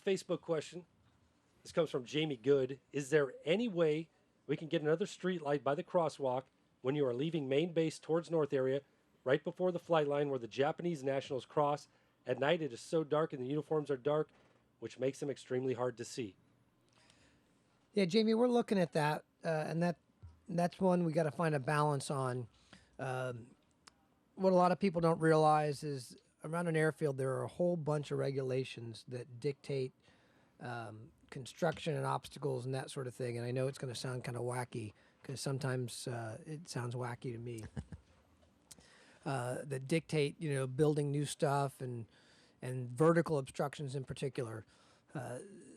Facebook question. This comes from Jamie Good. Is there any way we can get another street light by the crosswalk when you are leaving main base towards north area, right before the flight line where the Japanese nationals cross? At night it is so dark and the uniforms are dark, which makes them extremely hard to see. Yeah, Jamie, we're looking at that, and that's one we got to find a balance on. What a lot of people don't realize is around an airfield there are a whole bunch of regulations that dictate construction and obstacles and that sort of thing. And I know it's going to sound kind of wacky because sometimes it sounds wacky to me. That dictate, building new stuff and vertical obstructions in particular.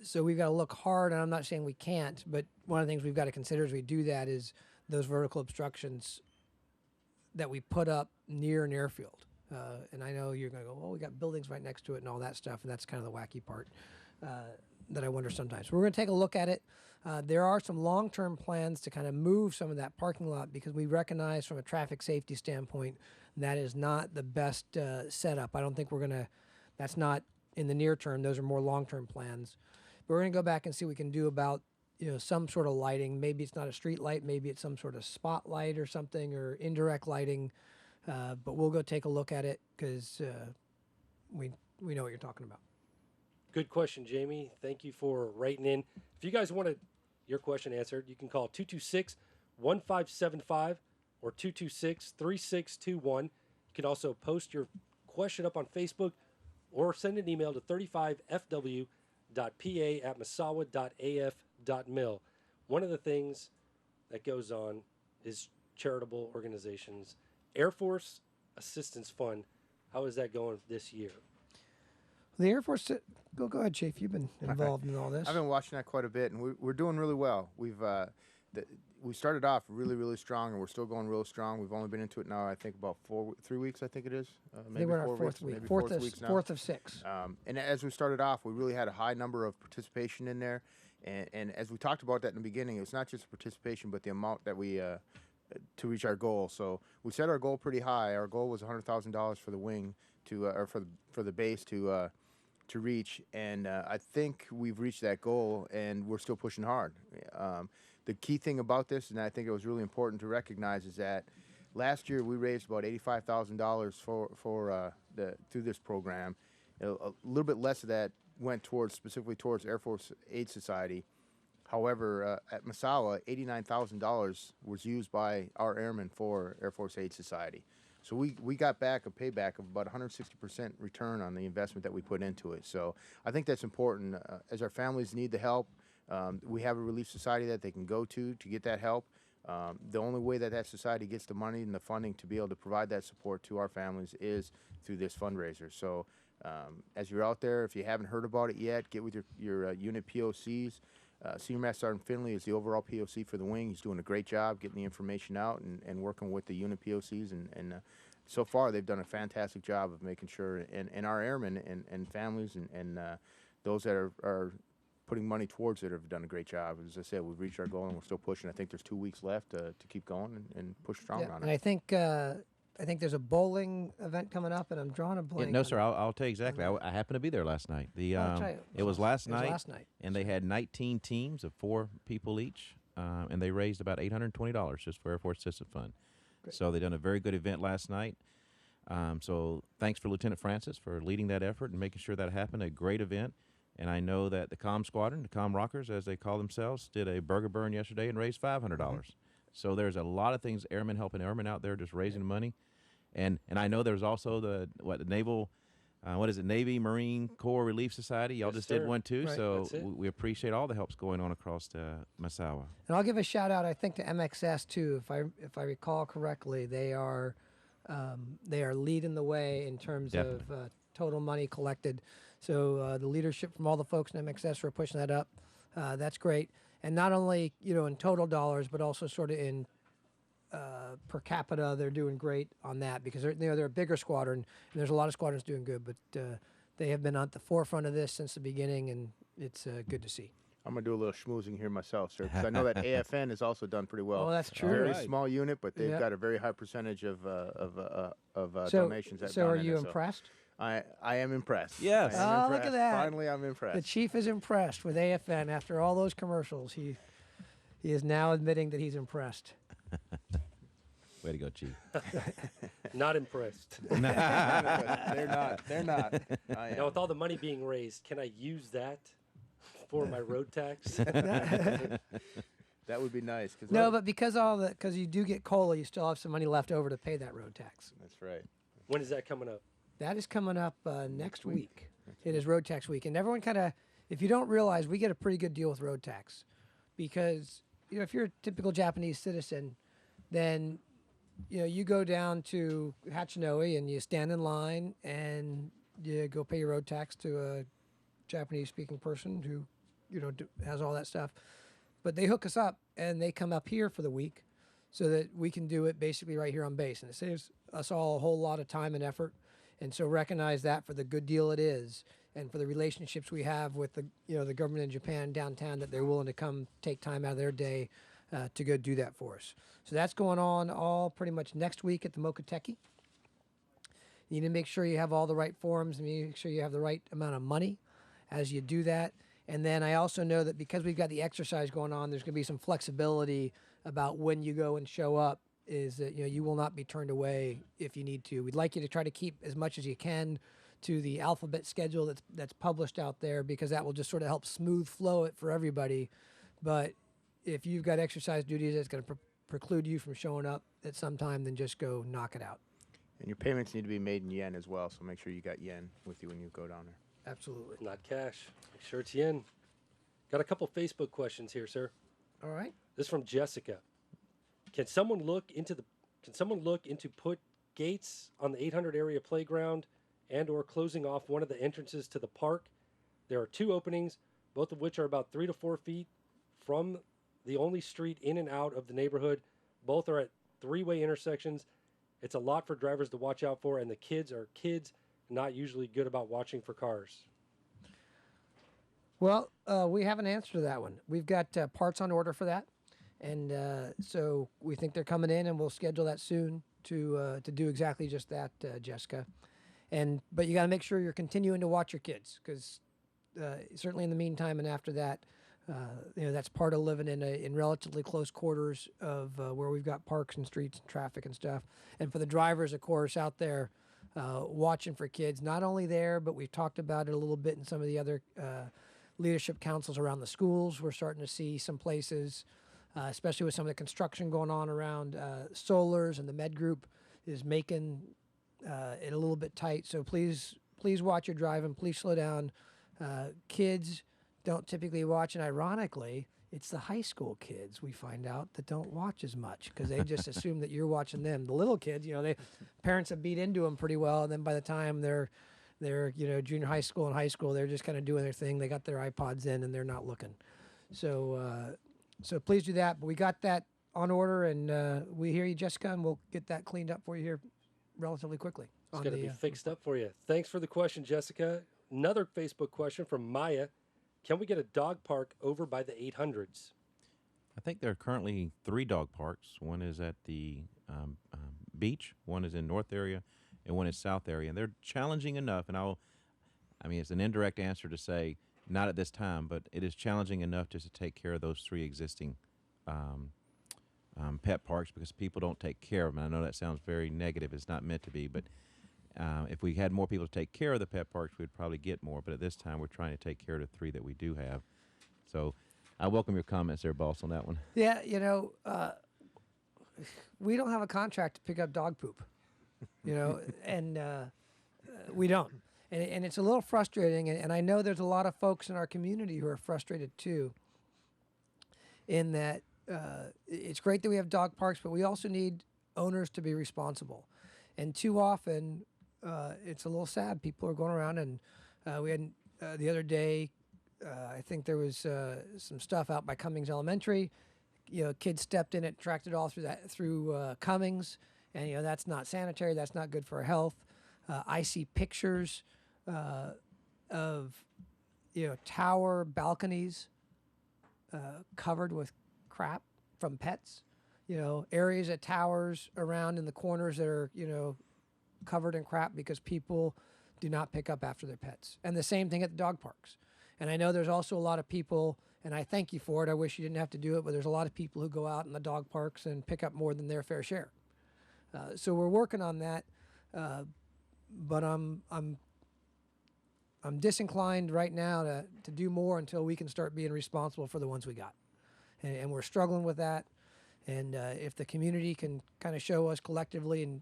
So we've got to look hard, and I'm not saying we can't, but one of the things we've got to consider as we do that is those vertical obstructions that we put up near an airfield. And I know you're going to go, well, we got buildings right next to it and all that stuff, and that's kind of the wacky part that I wonder sometimes. We're going to take a look at it. There are some long-term plans to kind of move some of that parking lot because we recognize from a traffic safety standpoint that is not the best setup. I don't think that's not in the near term. Those are more long-term plans. But we're going to go back and see what we can do about some sort of lighting. Maybe it's not a street light. Maybe it's some sort of spotlight or something or indirect lighting. But we'll go take a look at it because we know what you're talking about. Good question, Jamie. Thank you for writing in. If you guys want your question answered, you can call 226-1575 or 226-3621. You can also post your question up on Facebook or send an email to 35fw.pa@misawa.af.mil. One of the things that goes on is charitable organizations. Air Force Assistance Fund, how is that going this year? The Air Force, go ahead, Chief. You've been involved in all this. I've been watching that quite a bit, and we're doing really well. We started off really, really strong, and we're still going real strong. We've only been into it now, I think, about 3 weeks, I think it is. Maybe we're in our fourth week. Maybe fourth of 6. And as we started off, we really had a high number of participation in there. And as we talked about that in the beginning, it's not just participation, but the amount that we to reach our goal. So we set our goal pretty high. Our goal was $100,000 for the wing or for the base to reach, and I think we've reached that goal, and we're still pushing hard. The key thing about this, and I think it was really important to recognize, is that last year we raised about $85,000 through this program. A little bit less of that went specifically towards Air Force Aid Society. However, at Misawa, $89,000 was used by our airmen for Air Force Aid Society. So we got back a payback of about 160% return on the investment that we put into it. So I think that's important. As our families need the help, we have a relief society that they can go to get that help. The only way that society gets the money and the funding to be able to provide that support to our families is through this fundraiser. So as you're out there, if you haven't heard about it yet, get with your unit POCs. Senior Master Sergeant Finley is the overall POC for the wing. He's doing a great job getting the information out and working with the unit POCs. And so far, they've done a fantastic job of making sure, and our airmen and families and those that are putting money towards it have done a great job. As I said, we've reached our goal, and we're still pushing. I think there's 2 weeks left to keep going and push strong on it. And I think there's a bowling event coming up, and I'm drawing a blank. Yeah, no, sir. I'll tell you exactly. I happened to be there last night. It was last night, and they had 19 teams of 4 people each, and they raised about $820 just for Air Force Assistance Fund. Great. So they done a very good event last night. So thanks for Lieutenant Francis for leading that effort and making sure that happened. A great event. And I know that the Comm Squadron, the Comm Rockers, as they call themselves, did a burger burn yesterday and raised $500. Mm-hmm. So there's a lot of things, airmen helping airmen out there just raising money. And I know there's also the Naval, Navy Marine Corps Relief Society. Y'all just did one too. Right. So we appreciate all the helps going on across Misawa. And I'll give a shout out, I think, to MXS too. If I recall correctly, they are leading the way in terms of total money collected. So the leadership from all the folks in MXS are pushing that up. That's great. And not only in total dollars, but also sort of in per capita, they're doing great on that because they're a bigger squadron, and there's a lot of squadrons doing good, but they have been at the forefront of this since the beginning, and it's good to see. I'm going to do a little schmoozing here myself, sir, because I know that AFN has also done pretty well. Oh, that's true. Very small unit, but they've got a very high percentage of donations. So are you impressed? I am impressed. Yes. I am Oh, impressed. look at that. Finally, I'm impressed. The chief is impressed with AFN after all those commercials. He is now admitting that he's impressed. Way to go, Chief. Not impressed. They're not. They're not. I am. Now, with all the money being raised, can I use that for my road tax? That would be nice. Cause No, but because you do get COLA, you still have some money left over to pay that road tax. That's right. When is that coming up? That is coming up next week. It is road tax week, and everyone kind of, if you don't realize, we get a pretty good deal with road tax, because if you're a typical Japanese citizen, then you go down to Hachinoi and you stand in line and you go pay your road tax to a Japanese-speaking person who has all that stuff. But they hook us up and they come up here for the week so that we can do it basically right here on base. And it saves us all a whole lot of time and effort. And so recognize that for the good deal it is, and for the relationships we have with the government in Japan downtown, that they're willing to come take time out of their day to go do that for us. So that's going on all pretty much next week at the Mokoteki. You need to make sure you have all the right forms and make sure you have the right amount of money as you do that. And then I also know that because we've got the exercise going on, there's going to be some flexibility about when you go and show up, is that you will not be turned away if you need to. We'd like you to try to keep as much as you can to the alphabet schedule that's published out there, because that will just sort of help smooth flow it for everybody. But if you've got exercise duties that's going to preclude you from showing up at some time, then just go knock it out. And your payments need to be made in yen as well, so make sure you got yen with you when you go down there. Absolutely. Not cash. Make sure it's yen. Got a couple Facebook questions here, sir. All right. This is from Jessica. Can someone look into put gates on the 800 area playground and or closing off one of the entrances to the park? There are 2 openings, both of which are about 3 to 4 feet from the only street in and out of the neighborhood. Both are at 3-way intersections. It's a lot for drivers to watch out for, and the kids are not usually good about watching for cars. Well, we have an answer to that one. We've got parts on order for that, and so we think they're coming in, and we'll schedule that soon to do exactly just that, Jessica. But you got to make sure you're continuing to watch your kids, because certainly in the meantime and after that, that's part of living in relatively close quarters of where we've got parks and streets and traffic and stuff. And for the drivers, of course, out there watching for kids, not only there, but we've talked about it a little bit in some of the other leadership councils around the schools. We're starting to see some places, especially with some of the construction going on around Solars, and the Med Group is making it a little bit tight. So please watch your driving. Please slow down. Kids don't typically watch, and ironically, it's the high school kids we find out that don't watch as much, because they just assume that you're watching them. The little kids, parents have beat into them pretty well, and then by the time they're junior high school and high school, they're just kind of doing their thing. They got their iPods in and they're not looking. So please do that. But we got that on order, and we hear you, Jessica, and we'll get that cleaned up for you here relatively quickly. It's going to be fixed up for you. Thanks for the question, Jessica. Another Facebook question from Maya. Can we get a dog park over by the 800s? I think there are currently 3 dog parks. One is at the beach, one is in North area, and one is South area. And they're challenging enough, and it's an indirect answer to say not at this time, but it is challenging enough just to take care of those 3 existing pet parks, because people don't take care of them. And I know that sounds very negative. It's not meant to be, but if we had more people to take care of the pet parks, we'd probably get more. But at this time, we're trying to take care of the 3 that we do have. So I welcome your comments there, boss, on that one. Yeah, we don't have a contract to pick up dog poop, and we don't. And it's a little frustrating, and I know there's a lot of folks in our community who are frustrated too, in that it's great that we have dog parks, but we also need owners to be responsible. And too often, it's a little sad. People are going around, and we had the other day, I think there was some stuff out by Cummings Elementary. Kids stepped in it, tracked it all through Cummings, and that's not sanitary. That's not good for our health. I see pictures of tower balconies covered with crap from pets. Areas at towers around in the corners that are covered in crap because people do not pick up after their pets. And the same thing at the dog parks. And I know there's also a lot of people, and I thank you for it. I wish you didn't have to do it, but there's a lot of people who go out in the dog parks and pick up more than their fair share. So we're working on that, but I'm disinclined right now to do more until we can start being responsible for the ones we got, and we're struggling with that. And if the community can kind of show us collectively, and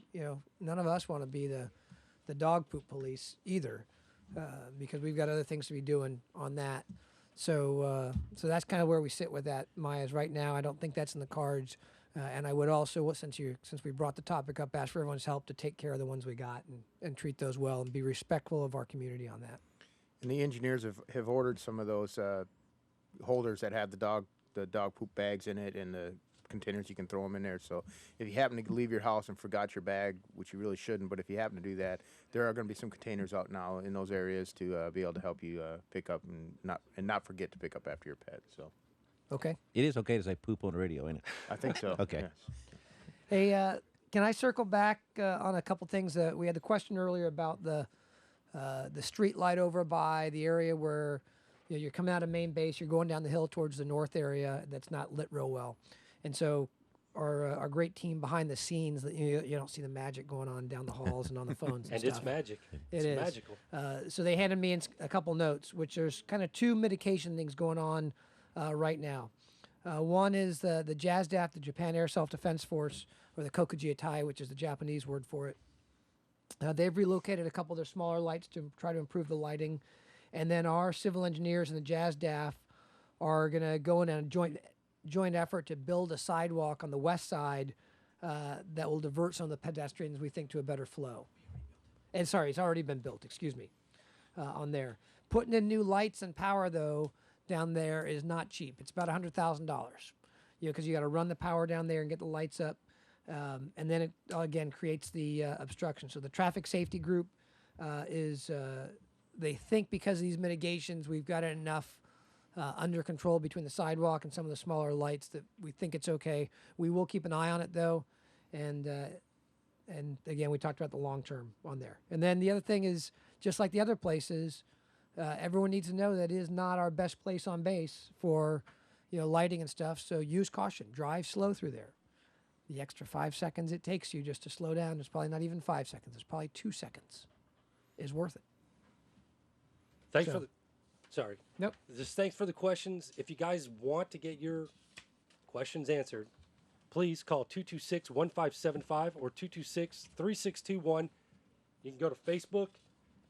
none of us want to be the dog poop police either, because we've got other things to be doing on that. So that's kind of where we sit with that, Maya. Is right now I don't think that's in the cards. And I would also, since we brought the topic up, ask for everyone's help to take care of the ones we got and treat those well and be respectful of our community on that. And the engineers have ordered some of those holders that have the dog poop bags in it and the containers you can throw them in there. So if you happen to leave your house and forgot your bag, which you really shouldn't, but if you happen to do that, there are going to be some containers out now in those areas to be able to help you pick up and not forget to pick up after your pet. So. Okay. It is okay to say poop on the radio, ain't it? I think so. Okay. Yes. Hey, can I circle back on a couple things? We had the question earlier about the street light over by the area where you're coming out of main base, you're going down the hill towards the north area that's not lit real well. And so our great team behind the scenes, you don't see the magic going on down the halls and on the phones and And stuff. it's magic. It's magical. So they handed me a couple notes, which there's kind of two mitigation things going on right now. One is the JASDAF, the Japan Air Self-Defense Force, or the Kokujiatai, which is the Japanese word for it. They've relocated a couple of their smaller lights to try to improve the lighting. And then our civil engineers and the JASDAF are going to go in on a joint effort to build a sidewalk on the west side that will divert some of the pedestrians, we think, to a better flow. And sorry, it's already been built, excuse me, on there. Putting in new lights and power, though, down there is not cheap. It's about $100,000, because you got to run the power down there and get the lights up. And then it, again, creates the obstruction. So the traffic safety group they think because of these mitigations, we've got enough under control between the sidewalk and some of the smaller lights that we think it's okay. We will keep an eye on it, though. And again, we talked about the long term on there. And then the other thing is, just like the other places, everyone needs to know that it is not our best place on base for lighting and stuff. So use caution. Drive slow through there. The extra 5 seconds it takes you just to slow down is probably not even 5 seconds. It's probably 2 seconds. Is worth it. Thanks for the. Sorry. Nope. Just thanks for the questions. If you guys want to get your questions answered, please call 226-1575 or 226-3621. You can go to Facebook,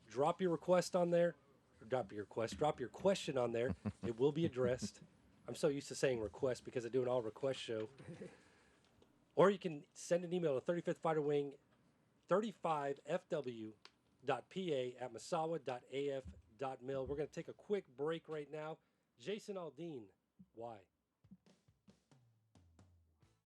drop your request on there, or drop your question on there. It will be addressed. I'm so used to saying request because I do an all request show. Or you can send an email to 35th Fighter Wing 35fw.pa@misawa.af.mil. We're going to take a quick break right now. Jason Aldean, why?